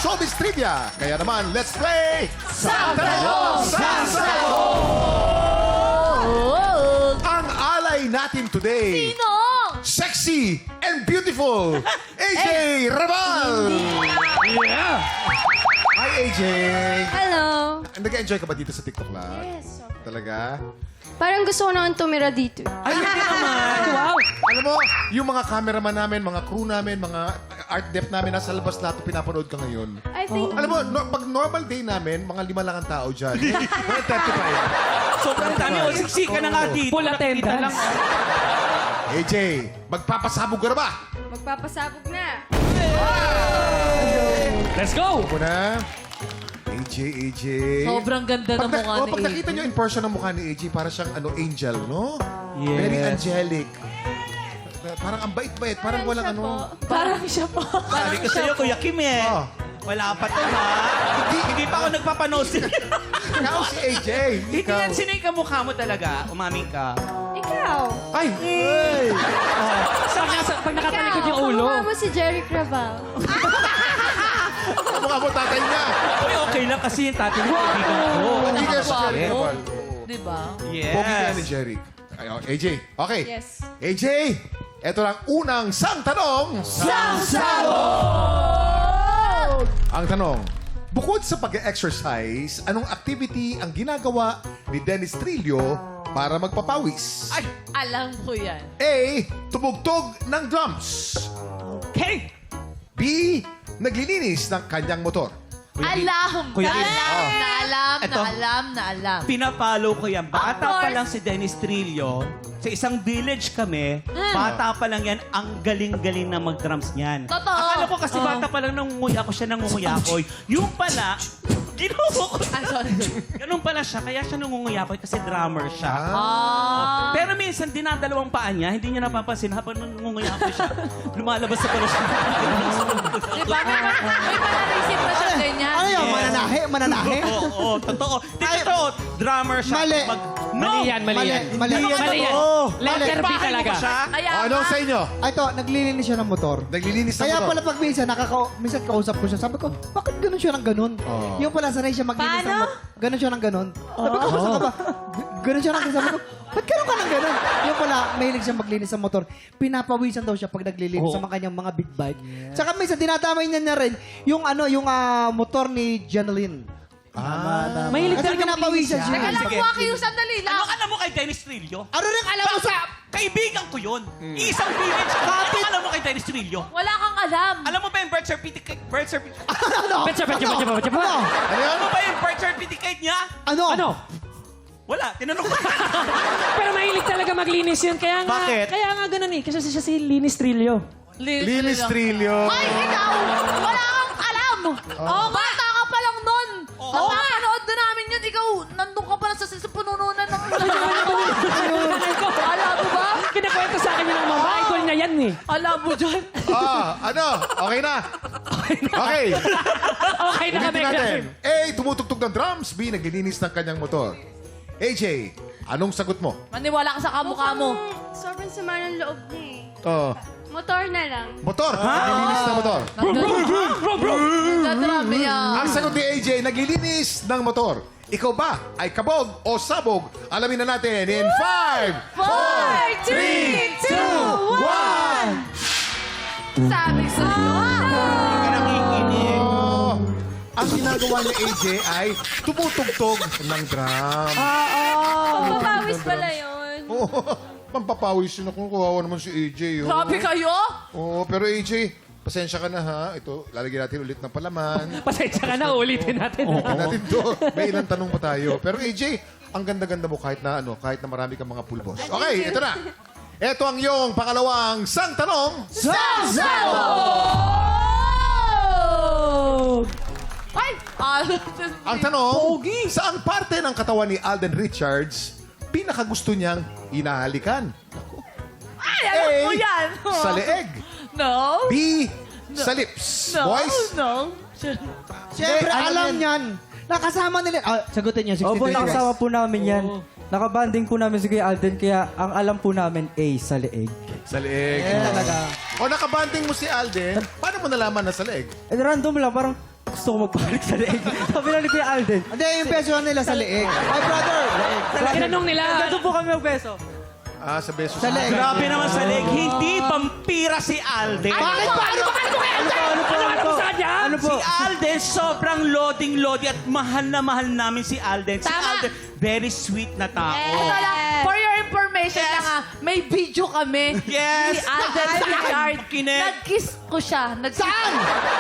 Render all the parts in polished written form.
showbiz trivia. Kaya naman, let's play Sang Tanong, Sang Ang alay natin today, Sino? sexy and beautiful, AJ Rabal! Hi, AJ! Hello. Nag-enjoy ka ba dito sa TikTok Live? Yes. Talaga? Parang gusto ko naman tumira dito. Ay, hindi naman. Wow. Alam mo, yung mga cameraman namin, mga crew namin, mga art dep namin, nasa labas lahat, pinapanood ka ngayon. I think... Alam mo, pag normal day namin, mga 5 lang ang tao dyan. Mga 35. Sobrang dami. O, siksika na nga dito. Full attendance. AJ, magpapasabog ka na ba? Magpapasabog na. Let's go! Ako na. AJ. Sobrang ganda ng mukha ni Pag nakita nyo in person ang mukha ni AJ, para siyang angel, no? Yes. Very angelic. Parang ang bait-bait. Parang walang ano. Parang siya po. Sabi ko sa'yo, Kuya Kim eh. Oh. Wala pa to, ha? Hindi pa ako nagpapanood. Ikaw si AJ. Hindi Ikaw. yan, sino yung kamukha mo talaga? Umaming ka. Ikaw. Ay! Pag nakatalikod yung Ikaw. ulo. Kamukha mo si Jerry Craval. Mukha mo tatay niya. Uy, okay lang kasi yung tatay mo kaibigan ko. Hindi ka si Jerry Nakakwapo. Cabal. Diba? Pogi ka ni Yes. Jerry. Ay, oh, AJ. Okay. Yes. AJ, eto lang unang sang tanong. Ang tanong, bukod sa pag-exercise, anong activity ang ginagawa ni Dennis Trillo para magpapawis? Ay, Alam ko yan. A. Tumugtog ng drums. hey! B. Naglilinis ng kanyang motor. Alam! Kuya Kim. Ito. Na alam. Pinapalo ko yan. Bata Of pa course. lang si Dennis Trillo. Sa isang village kami, bata pa lang yan, ang galing-galing na mag-drums niyan. Totoo. Akala ko kasi bata pa lang nangunguya ako siya nangunguyakoy. Yung pala, ginawa ko. Ah, sorry. Ganun pala siya, kaya siya nangunguyakoy kasi drummer siya. Ah. Pero minsan, dinadalawang paa niya, hindi niya napapansin habang nangunguyakoy siya. Lumalabas sa pala siya. Diba? May panarisip na siya ganyan. Ano yun? Mananahe? Mananahe? Oo, totoo. Di totoo, drummer siya. Mali. No! Mali yan, mali yan. Mali. Mali yan. Oo. Letter B Bahay mo talaga. ba siya? Kaya Anong sa inyo? Ito, naglilinis siya ng motor. Naglilinis ng Kaya motor. pala pag minsan, minsan kausap ko siya, sabi ko, bakit ganun siya ng ganun? Oh. Yung pala, sanay siya maglinis ng motor. Ganun siya ng ganun. Sabi ko, saan ka ba? Ganun siya ng ganun. Sabi ko, ba't ganun ka ng ganun? Yung pala, mahilig siya maglinis ng motor. Pinapawisan daw siya pag naglilinis sa mga kanyang mga big bike. Tsaka minsan, dinadamay niya na rin yung motor ni Janeline. Mahilig Kasi talaga pinapawisan siya. Alam Sige. mo, Aki, yung sandali lang. Ano alam mo kay Dennis Trillo? Ano rin alam mo sa... Kaibigan ko yun. Isang village. Ano alam mo kay Dennis Trillo? Wala kang alam. Alam mo ba yung birth certificate? Petsa, petsa, petsa, petsa. Ano yan? Alam mo ba yung birth certificate niya? Ano? Wala. Tinanong ko. Pero mahilig talaga maglinis yun. Kaya nga, Bakit? Kaya nga ganun eh. Kasi siya si Linis Trillo. Linis Trillo. Ay, ikaw! Wala kang alam! Oh, bata ka pa lang nun! Oo. Napapanood na namin yun. Ikaw, nandun ka pa lang sa punununan ng... Alam mo ba? Kinakwento sa akin yun ng mama. Idol niya yan eh. Alam mo dyan. Ano? Okay na. Okay. Okay na kami. Ulitin natin. A. Tumutugtog ng drums. B. Naglilinis ng kanyang motor. AJ, anong sagot mo? Maniwala ka sa kamukha mo. Sobrang sama ng loob niya eh. Oh, Motor na lang. motor. Naglilinis ng motor. Nagdadrami yan. Ang sagot ni AJ, naglilinis ng motor. Ikaw ba ay kabog o sabog? Alamin na natin in 5, 4, 3, 2, 1. Sabi sa'yo. Oh, ang ginagawa ni AJ ay tumutugtog ng drum. Pagpapawis pala yun. Oh, pampapawis yun ako. Kawawa naman si AJ. Oh. Grabe kayo. Oo, pero AJ, pasensya ka na ha. Ito, lalagyan natin ulit ng palaman. Pasensya ka na. Ulitin natin. Ulitin natin to. May ilang tanong pa tayo. Pero AJ, ang ganda-ganda mo kahit na marami kang mga pulbos. Okay, ito na. Ito ang iyong pangalawang sang tanong. Ay! Ang tanong, saang parte ng katawan ni Alden Richards pinakagusto niyang inahalikan? Ay, alam mo yan. Sa leeg. No. B. Sa lips. No. Boys? No. Siyempre, alam niyan. Nakasama nila. Sagutin niyo, 62 Opo, guys. nakasama po namin yan. Nakabanding po namin si Kuya Alden, kaya ang alam po namin, A, sa leeg. Sa leeg. Talaga. O nakabanding mo si Alden, paano mo nalaman na sa leeg? Random lang, parang gusto ko magpalit sa leeg. Sabi na ni Kuya Alden. Hindi, yung besohan nila sa leeg. Ay, brother! Tinanong nila. Ganito po kami magbeso. Sa beso Sa leeg. Grabe naman sa leg. Hindi vampira si Alden. Bakit? Paano ba? Ano sa kanya? Ano po? Si Alden, sobrang loading-loading at mahal na mahal namin si Alden. Si Tama. Alden, very sweet na tao. Ito lang, for your information lang may video kami. Yes. Si Alden Richard. Kinet. Nag-kiss ko siya. Saan?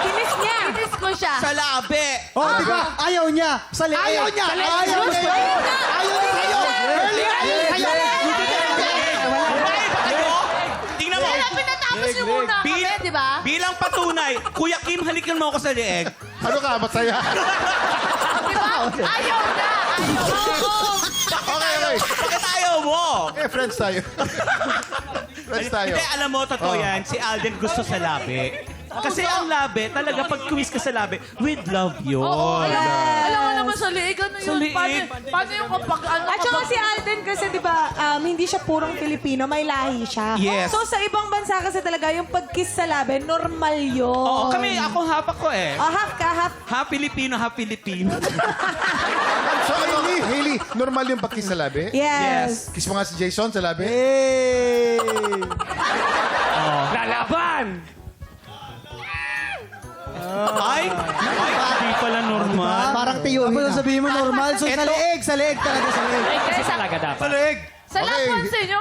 Kinis niya. Kinis ko siya. Sa labi. Oh, di ba? Ayaw niya. Sa leeg. Ayaw niya. Ayaw niya. Ayaw niya. Ayaw niya sa'yo. Ayaw niya sa'yo. Babae ba kayo? Tingnan mo. Kaya pinatapos niyo muna kami, di ba? Bilang patunay, Kuya Kim, halikan mo ako sa leeg. Ano ka? Masaya? Di ba? Ayaw na. Ayaw. Okay. Bakit ayaw mo? Friends tayo. Friends tayo. Hindi, alam mo, totoo yan. Si Alden gusto sa labi. Kasi ang labi, talaga pag quiz ka sa labi, we'd love yun. Alam mo naman sa liig, ano Sa yun? liig. Paano yung kapag, ano, At saka si Alden kasi, di ba, hindi siya purong Filipino, may lahi siya. Yes. So, sa ibang bansa kasi talaga, yung pag-kiss sa labi, normal yun. Oo, ako half ako eh. Half ka, half. Half Filipino, half Filipino. So, Hailey, normal yung pagkiss sa labi? Yes. Kiss mo nga si Jason sa labi? Lalaban! Ay, hindi pala normal. Parang tiyuhin. Ano sabihin mo normal? So, sa leeg. Sa leeg talaga sa leeg. Ay, kasi talaga dapat. sa lahat Okay. po sa inyo,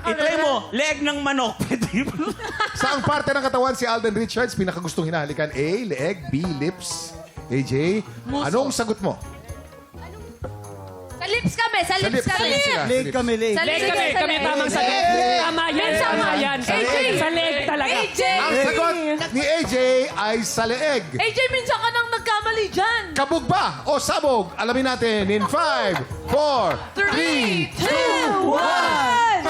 I-try mo, leg ng manok. Pwede mo. Saang parte ng katawan si Alden Richards pinakagustong hinahalikan? A, leeg. B, lips. AJ, anong sagot mo? Sa lips kami, sa lips kami. sila. Leeg kami, leeg. Sa Leg lips kami, sa kami lips. tamang sagot. Tama yan, tama yan. AJ. Sa leg talaga. AJ! Ang sagot ni AJ ay sa leeg. AJ, minsan ka nang nagkamali dyan. Kabog ba o sabog? Alamin natin in 5, 4, 3, 2, 1.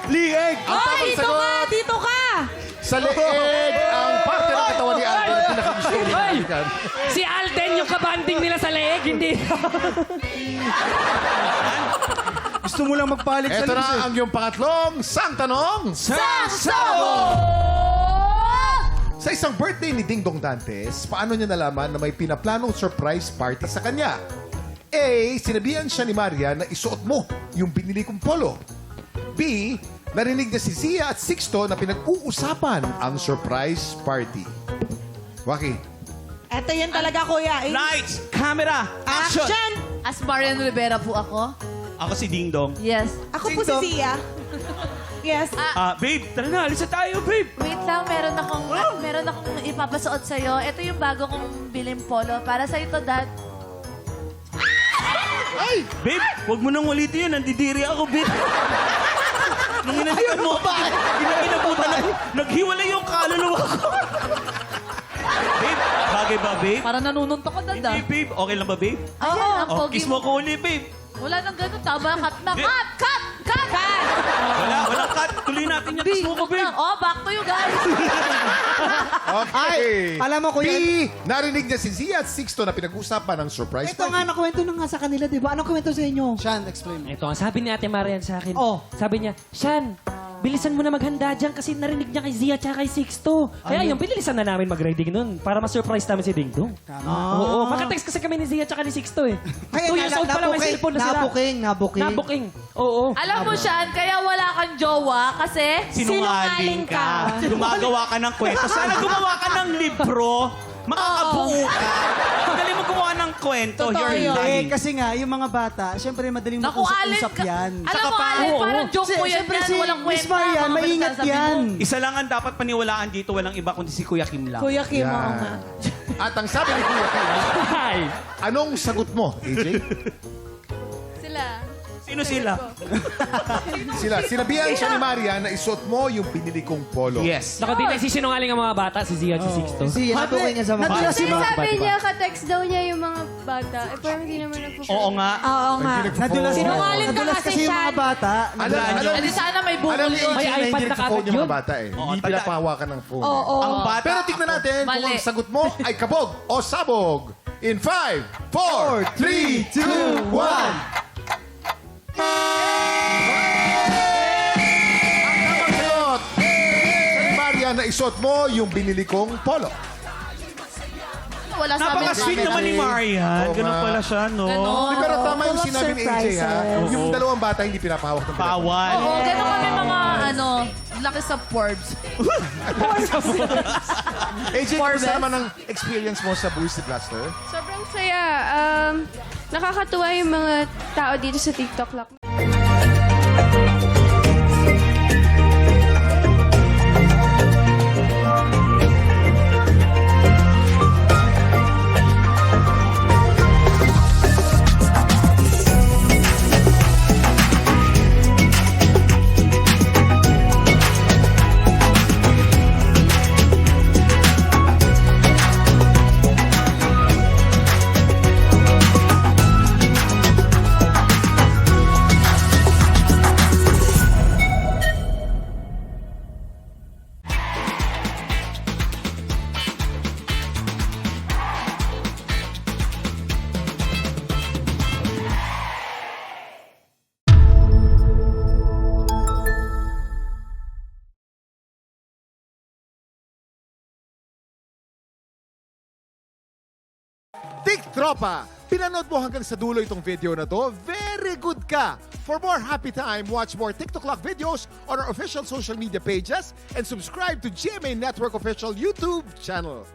Leeg! Ang tamang Dito ka, sagot dito ka. sa leeg. Ang parte ng katawan ni Alden na pinakagustong hinahalikan. Si Alden yung kabanding nila sa leg, hindi. Gusto mo lang magpalit sa Ito lips na ang iyong pangatlong sang tanong. Sa isang birthday ni Ding Dong Dantes, paano niya nalaman na may pinaplanong surprise party sa kanya? A. Sinabihan siya ni Maria na isuot mo yung binili kong polo. B. Narinig niya si Zia at Sixto na pinag-uusapan ang surprise party. Waki. Eto yan talaga, kuya. Lights, camera, action. Action! As Marian Rivera po ako. Ako si Ding Dong. Yes. Ako po si Zia. Yes. Babe, tara na, alis na tayo, babe. Wait lang, meron akong ipapasuot sa'yo. Ito yung bago kong biling polo. Para sa'yo to, Dad. Babe, huwag mo nang ulitin yun. Nandidiri ako, babe. Nung inalikan mo, inabutan, naghiwalay yung kaluluwa ko. Babe, bagay ba, babe? Para nanununtok ko, Dad. Hindi, babe. Okay lang ba, babe? Oo, ang Oh, pogi kiss mo ko uli, babe. Wala nang ganun. Tama, cut na. Di- Cut! Walang cut. Tuloy natin yung kiss mo ko, babe. Oh, back to you guys. Okay. alam mo, Kuya- B. Narinig niya si Zia at Sixto na pinag-uusapan ang surprise Ito nga, nakwento na nga sa kanila, di ba? Anong kwento sa inyo? Sean, explain mo. Ito, ang sabi ni Ate Marian sa akin. Oh. Sabi niya, Shan, bilisan mo na maghanda dyan kasi narinig niya kay Zia at kay Sixto. Kaya yung pinilisan na namin mag-ready nun para ma-surprise namin si Ding Dong. Oo, makatext kasi kami ni Zia at ni Sixto eh. 2 years old pa lang may cellphone na sila. Nabuking. Nabuking. Oo. Alam mo, Sean, kaya wala kang jowa kasi... Sinungaling ka. Gumagawa ka ng kwento. Sana gumawa ka ng libro. Makakabuo ka. Magaling mo gumawa ng kwento. Totoo You're yun. lying. Kasi nga, yung mga bata, syempre madaling Naku, Allen mag-usap ka. yan. Alam mo, Saka pa- Allen, parang joke mo yan. Siyempre yan. si Walang Miss kwenta. Marian, mga maingat pinagsasabi yan. mo. Isa lang ang dapat paniwalaan dito. Walang iba kundi si Kuya Kim lang. Kuya Kim, Yan. oo nga. At ang sabi ni Kuya Kim, Hi. anong sagot mo, AJ? Sila. Sino sila? Sinabihan siya ni Maria na isuot mo yung binili kong polo. Yes. Naku, di na sisinungaling ang mga bata, si Zia at si Sixto. Si nabuking niya sa mga Nadula si Kasi mga sabi niya, ka-text daw niya yung mga bata. Eh, parang hindi naman nagpo-phone. Oo nga. Oo nga. Nadulas Sinungaling ka nadulas kasi, kasi yung mga Sean. bata. Edi sana may Alam bukol ni yun. AJ May na iPad hindi na nagpo-phone kagad yung yun. mga bata eh. Hindi tanda- pinapahawakan ng phone. Oo. Ang bata. Pero tignan natin kung Mali. ang sagot mo ay kabog o sabog. In 5, 4, 3, 2, 1. Ang tamang sagot Marian na isuot mo yung binili kong polo? Wala sa amin. Napaka-sweet naman ni Marian. Oo Ganun nga. pala siya, no? Ganon. Pero tama yung full of sinabi ni AJ, ha? surprises. Yung dalawang bata hindi pinapahawak ng telepono. Bawal. Oo, ganun kami mga, laki sa Forbes. AJ, Forbes. kumusta naman ang experience mo sa Boosted Blaster? Sobrang saya. Nakakatuwa yung mga tao dito sa TikTok Lock. Tik Tropa! Pinanood mo hanggang sa dulo itong video na to? Very good ka! For more happy time, watch more TikTok Lock videos on our official social media pages and subscribe to GMA Network official YouTube channel.